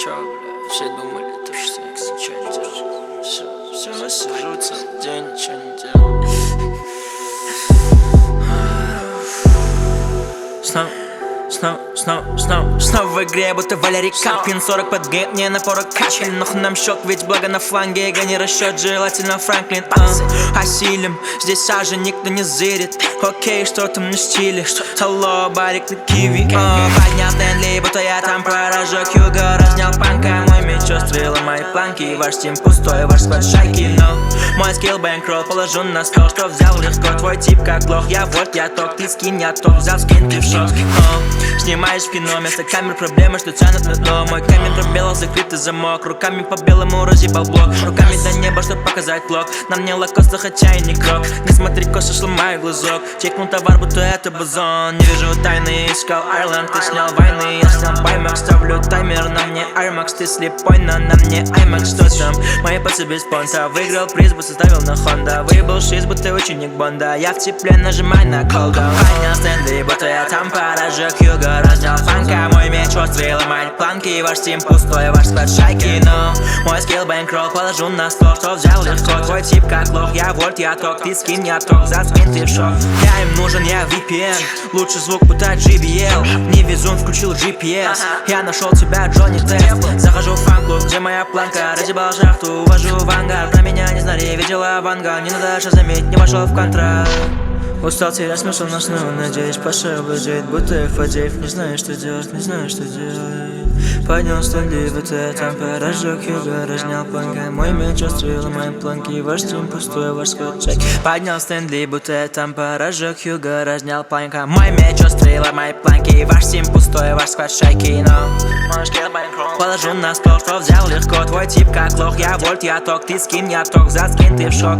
Чё, бля, все думали, то что я ничего не делал. Все, сижу целый день, ничего не делал. Снова в игре, будто Валерий Карпин. 40 под гейм, не на порог капель. Нахуй нам щек, ведь благо на фланге. Игра не расчет, желательно Франклин. Осилим, здесь сажа, никто не зырит. Окей, что там на стиле? Алло, барик на киви. Поднял Стэнли, будто я там пророжок Юга. Разнял панка, мой меч острел мои планки. Ваш тим пустой, ваш склад шайки. Но мой скилл бэнкролл положу на стол. Что взял легко, твой тип как лох. Я вольт, я ток, ты скинь, я топ. Взял скин, ты в шок. Снимаешь в кино, вместо камер проблемы, что тянут на дно. Мой камень пробелал закрытый замок. Руками по белому разъебал блок. Руками до неба, чтоб показать блок. Нам не лакоста, хотя и не крок. Не смотри косо, сломаю глазок. Чекнул товар, будто это базон. Не вижу тайны, искал Айрланд. Ты снял войны, я снял баймак. Ставлю таймер, на мне Аймакс. Ты слепой, но на мне Аймакс. Что там? Мои пальцы без понта. Выиграл приз, будто ставил на Хонда. Выебал шиз, будто ученик Бонда. Я в тепле, нажимай на колдаун. Поднял Стэнли, будто я там порожек Юга. Разнял фанка, мой меч острый, ломать планки. Ваш тим пустой, ваш склад шайки. Но мой скилл бэнкролл положу на стол. Что взял легко, твой тип как лох. Я вольт, я ток, ты скин, я ток. За скин ты в шок. Я им нужен, я VPN. Лучший звук пытать JBL. Не везун, включил GPS. Я нашел тебя, Джонни Тест. Захожу в фан-клуб, где моя планка. Разъебал шахту, увожу в ангар. Про меня не знали, видела ванга. Не надо шазаметь, не вошел в контракт. Устал терять смысл, но снова надеюсь. Паша обладает, будто Фадеев. Не знаю, что делать, не знаю, что делать. Поднял Стэнли, будто я там порожок Юга. Разнял панка, мой меч острый, ломаем планки. Ваш тим пустой, ваш склад шайки. Поднял Стэнли, будто я там порожок Юга. Разнял панка, мой меч острый, ломаем планки. Ваш тим пустой, ваш склад шайки. Но мой скилл бэнкролл положу на стол. Что взял легко, твой тип как лох. Я вольт, я ток, ты скин, я ток. За скин ты в шок.